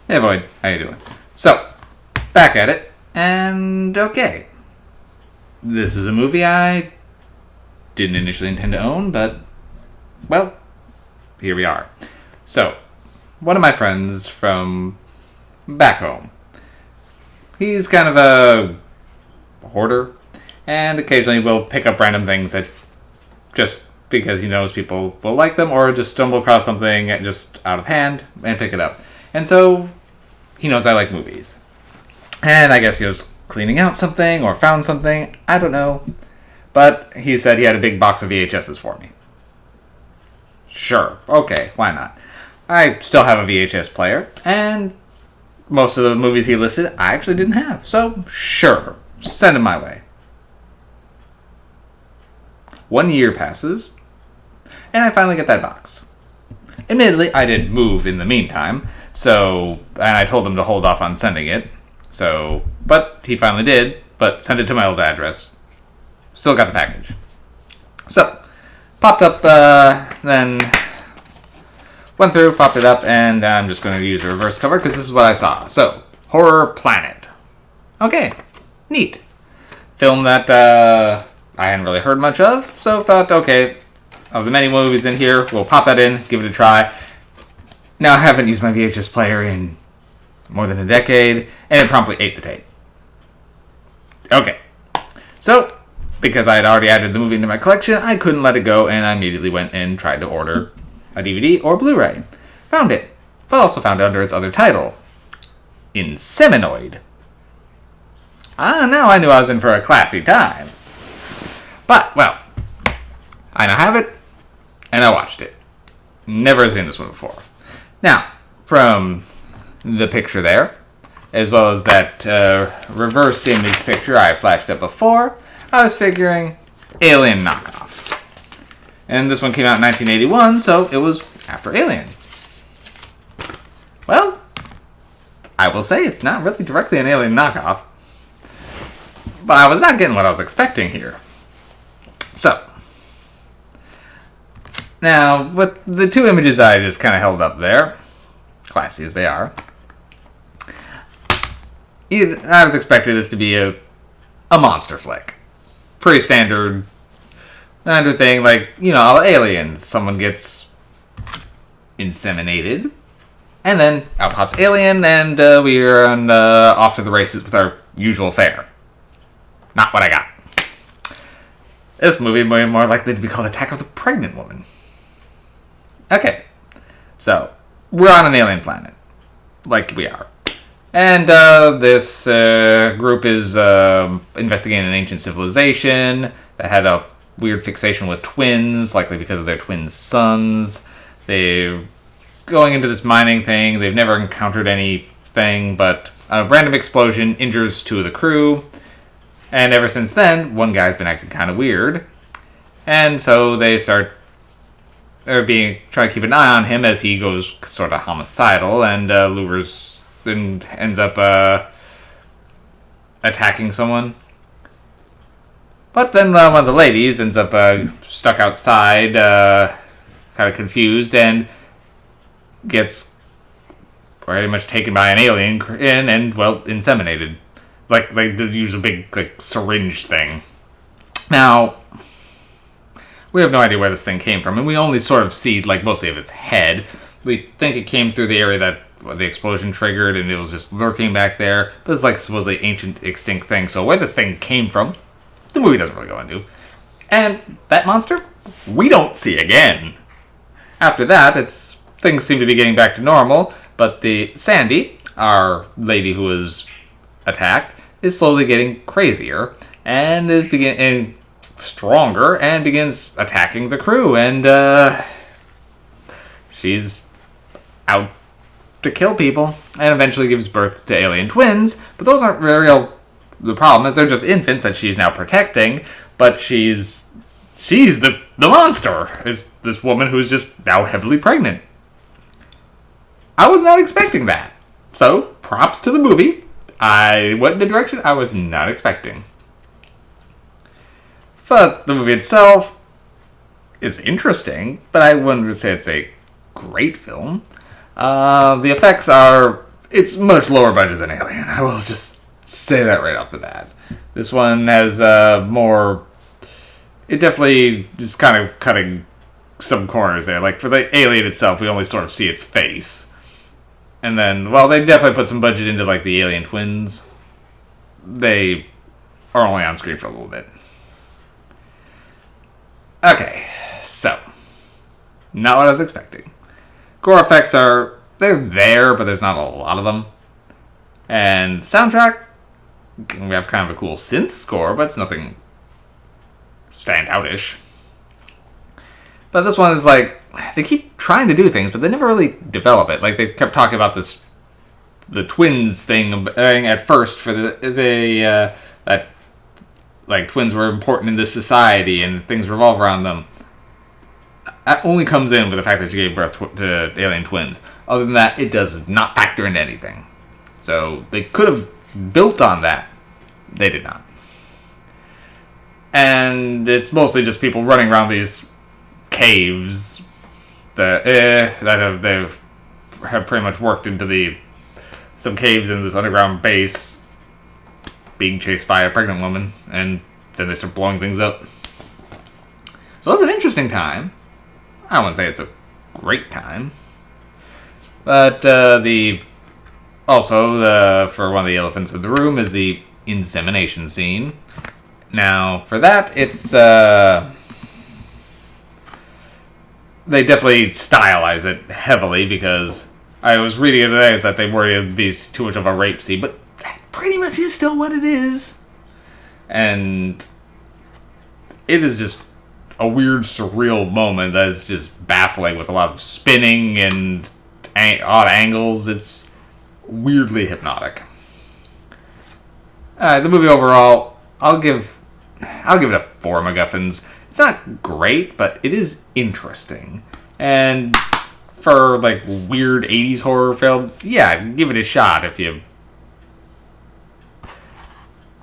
Hey Boyd, how you doing? So, back at it, and okay. This is a movie I didn't initially intend to own, but, well, here we are. So, one of my friends from back home, he's kind of a hoarder, and occasionally will pick up random things that just because he knows people will like them, or just stumble across something just out of hand and pick it up. And so, he knows I like movies. And I guess he was cleaning out something or found something. I don't know. But he said he had a big box of VHSs for me. Sure. Okay. Why not? I still have a VHS player. And most of the movies he listed, I actually didn't have. So, sure. Send them my way. 1 year passes. And I finally get that box. Admittedly, I did move in the meantime. And I told him to hold off on sending it. But he finally did, but sent it to my old address. Still got the package. So, popped up, then went through, popped it up, and I'm just going to use the reverse cover because this is what I saw. So, Horror Planet. Okay, neat. Film that I hadn't really heard much of, so thought, okay, of the many movies in here, we'll pop that in, give it a try. Now, I haven't used my VHS player in more than a decade, and it promptly ate the tape. Okay. So, because I had already added the movie into my collection, I couldn't let it go, and I immediately went and tried to order a DVD or Blu-ray. Found it, but also found it under its other title, Inseminoid. Now I knew I was in for a classy time. But, well, I now have it, and I watched it. Never seen this one before. Now, from the picture there, as well as that reversed image picture I flashed up before, I was figuring Alien knockoff. And this one came out in 1981, so it was after Alien. Well, I will say it's not really directly an Alien knockoff, but I was not getting what I was expecting here. So, now, with the two images I just kind of held up there, classy as they are, I was expecting this to be a monster flick. Pretty standard thing, like, Aliens. Someone gets inseminated, and then out pops Alien, and we are off to the races with our usual fare. Not what I got. This movie may be more likely to be called Attack of the Pregnant Woman. Okay, so we're on an alien planet, like we are. And this group is investigating an ancient civilization that had a weird fixation with twins, likely because of their twin sons. They're going into this mining thing. They've never encountered anything, but a random explosion injures two of the crew. And ever since then, one guy's been acting kind of weird. And so they start trying to keep an eye on him as he goes sort of homicidal and lures and ends up attacking someone. But then one of the ladies ends up stuck outside, kind of confused, and gets pretty much taken by an alien and inseminated. Like they use a big syringe thing. Now, we have no idea where this thing came from, and we only sort of see mostly of its head. We think it came through the area that the explosion triggered, and it was just lurking back there. But it's supposedly ancient extinct thing. So where this thing came from, the movie doesn't really go into. And that monster, we don't see again. After that, things seem to be getting back to normal. But the Sandy, our lady who was attacked, is slowly getting crazier and is beginning stronger and begins attacking the crew, and she's out to kill people and eventually gives birth to alien twins. But those aren't really the problem, as they're just infants that she's now protecting, but she's the monster, is this woman who's just now heavily pregnant. I was not expecting that, so props to the movie. I went in a direction I was not expecting. But the movie itself is interesting, but I wouldn't say it's a great film. The effects are it's much lower budget than Alien. I will just say that right off the bat. This one has more. It definitely is kind of cutting some corners there. Like for the Alien itself, we only sort of see its face, and then they definitely put some budget into like the Alien twins. They are only on screen for a little bit. Okay, so not what I was expecting. Gore effects they're there, but there's not a lot of them. And soundtrack, we have kind of a cool synth score, but it's nothing standout-ish. But this one is like, they keep trying to do things, but they never really develop it. Like, they kept talking about the twins thing at first for that like twins were important in this society and things revolve around them. That only comes in with the fact that she gave birth to alien twins. Other than that, it does not factor into anything. So they could have built on that. They did not. And it's mostly just people running around these caves that they've pretty much worked into some caves in this underground base, being chased by a pregnant woman, and then they start blowing things up. So it's an interesting time. I wouldn't say it's a great time, but for one of the elephants in the room is the insemination scene. Now, for that, it's they definitely stylize it heavily because I was reading it today is that they worry it'd be too much of a rape scene, but that pretty much is still what it is. And it is just a weird, surreal moment that is just baffling with a lot of spinning and odd angles. It's weirdly hypnotic. The movie overall, I'll give it a 4 MacGuffins. It's not great, but it is interesting. And for like weird 80s horror films, yeah, give it a shot if you.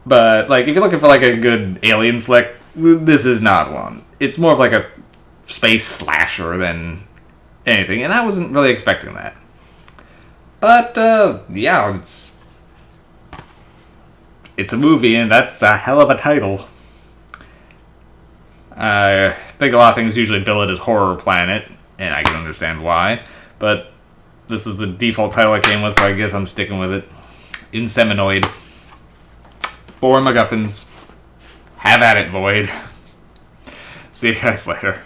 But like if you're looking for like a good alien flick, this is not one. It's more of like a space slasher than anything, and I wasn't really expecting that. But yeah, it's a movie, and that's a hell of a title. I think a lot of things usually bill it as Horror Planet, and I can understand why. But this is the default title I came with, so I guess I'm sticking with it. Inseminoid. 4 MacGuffins. Have at it, Void. See you guys later.